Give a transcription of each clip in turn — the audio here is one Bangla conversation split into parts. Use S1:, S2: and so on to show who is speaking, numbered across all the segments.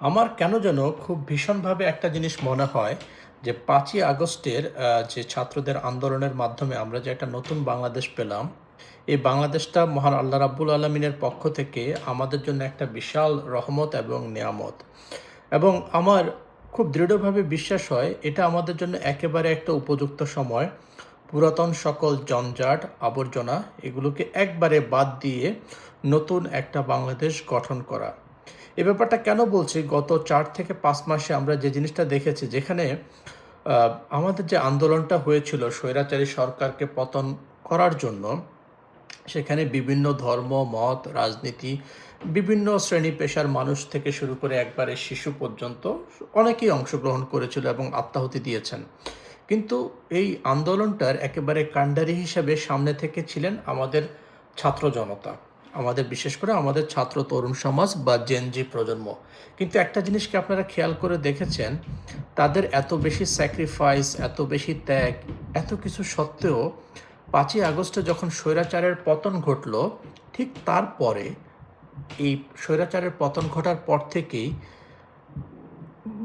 S1: আমার কেন যেন খুব ভীষণভাবে একটা জিনিস মনে হয় যে ৫ই আগস্টের যে ছাত্রদের আন্দোলনের মাধ্যমে আমরা যে একটা নতুন বাংলাদেশ পেলাম, এই বাংলাদেশটা মহান আল্লাহ রাব্বুল আলামিনের পক্ষ থেকে আমাদের জন্য একটা বিশাল রহমত এবং নেয়ামত। এবং আমার খুব দৃঢ়ভাবে বিশ্বাস হয় এটা আমাদের জন্য একেবারে একটা উপযুক্ত সময় পুরাতন সকল জঞ্জাট আবর্জনা এগুলোকে একবারে বাদ দিয়ে নতুন একটা বাংলাদেশ গঠন করা। এ ব্যাপারটা কেন বলছি, গত ৪ থেকে ৫ মাসে আমরা যে জিনিসটা দেখেছি, যেখানে আমাদের যে আন্দোলনটা হয়েছিল স্বৈরাচারী সরকারকে পতন করার জন্য, সেখানে বিভিন্ন ধর্ম, মত, রাজনীতি, বিভিন্ন শ্রেণী পেশার মানুষ থেকে শুরু করে একবারে শিশু পর্যন্ত অনেকেই অংশগ্রহণ করেছিল এবং আত্মাহুতি দিয়েছেন। কিন্তু এই আন্দোলনটার একেবারে কাণ্ডারি হিসেবে সামনে থেকে ছিলেন আমাদের ছাত্র জনতা, আমাদের বিশেষ করে আমাদের ছাত্র তরুণ সমাজ বা জেনজি প্রজন্ম। কিন্তু একটা জিনিস কি আপনারা খেয়াল করে দেখেছেন, তাদের এত বেশি স্যাক্রিফাইস, এত বেশি ত্যাগ, এত কিছু সত্ত্বেও ৫ই আগস্টে যখন স্বৈরাচারের পতন ঘটল, ঠিক তারপরে এই স্বৈরাচারের পতন ঘটার পর থেকেই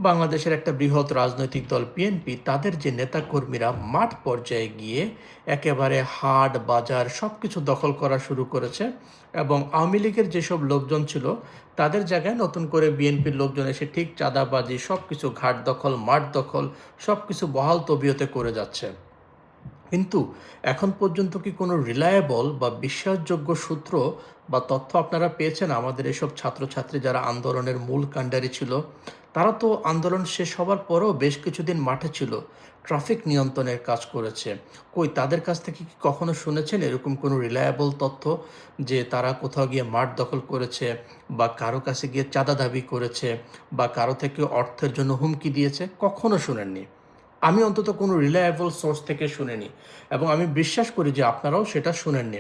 S1: বাংলাদেশের একটা বৃহৎ রাজনৈতিক দল বিএনপি তাদের যে নেতাকর্মীরা মাঠ পর্যায়ে গিয়ে একেবারে হাট বাজার সব কিছু দখল করা শুরু করেছে। এবং আওয়ামী লীগের যেসব লোকজন ছিল তাদের জায়গায় নতুন করে বিএনপির লোকজন এসে ঠিক চাঁদাবাজি, সব কিছু ঘাট দখল, মাঠ দখল, সব কিছু বহাল তবিয়তে করে যাচ্ছে। কিন্তু এখন পর্যন্ত কি কোনো রিলায়েবল বা বিশ্বাসযোগ্য সূত্র বা তথ্য আপনারা পেয়েছেন? আমাদের এসব ছাত্রছাত্রী যারা আন্দোলনের মূল কাণ্ডারি ছিল, তারা তো আন্দোলন শেষ হবার পরেও বেশ কিছুদিন মাঠে ছিল, ট্রাফিক নিয়ন্ত্রণের কাজ করেছে। কই তাদের কাছ থেকে কি কখনো শুনেছেন এরকম কোনো রিলায়েবল তথ্য যে তারা কোথাও গিয়ে মাঠ দখল করেছে বা কারো কাছে গিয়ে চাঁদা দাবি করেছে বা কারো থেকে অর্থের জন্য হুমকি দিয়েছে? কখনো শুনেননি। আমি অন্তত কোনো রিলায়েবল সোর্স থেকে শুনিনি এবং আমি বিশ্বাস করি যে আপনারাও সেটা শুনেননি।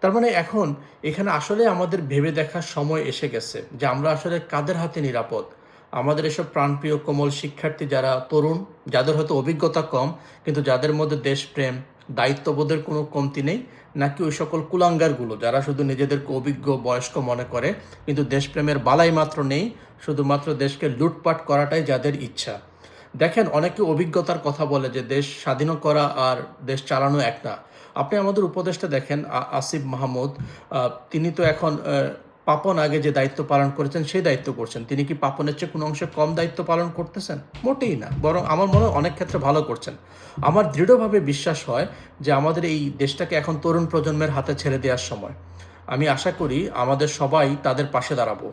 S1: তার মানে এখন এখানে আসলে আমাদের ভেবে দেখার সময় এসে গেছে যে আমরা আসলে কাদের হাতে নিরাপদ। আমাদের এসব প্রাণপ্রিয় কোমল শিক্ষার্থী যারা তরুণ, যাদের হয়তো অভিজ্ঞতা কম কিন্তু যাদের মধ্যে দেশপ্রেম, দায়িত্ববোধের কোনো কমতি নেই, নাকি ওই সকল কুলাঙ্গারগুলো যারা শুধু নিজেদেরকে অভিজ্ঞ বয়স্ক মনে করে কিন্তু দেশপ্রেমের বালাই মাত্র নেই, শুধুমাত্র দেশকে লুটপাট করাটাই যাদের ইচ্ছা। দেখেন, অনেকে অভিজ্ঞতার কথা বলে যে দেশ স্বাধীন করা আর দেশ চালানো এক না। আপনি আমাদের উপদেষ্টা দেখেন, আসিফ মাহমুদ, তিনি তো এখন পাপন আগে যে দায়িত্ব পালন করেছেন সেই দায়িত্ব করছেন। তিনি কি পাপনের চেয়ে কোনো অংশে কম দায়িত্ব পালন করতেছেন? মোটেই না, বরং আমার মনে হয় অনেক ক্ষেত্রে ভালো করছেন। আমার দৃঢ়ভাবে বিশ্বাস হয় যে আমাদের এই দেশটাকে এখন তরুণ প্রজন্মের হাতে ছেড়ে দেওয়ার সময়। আমি আশা করি আমাদের সবাই তাদের পাশে দাঁড়াবো।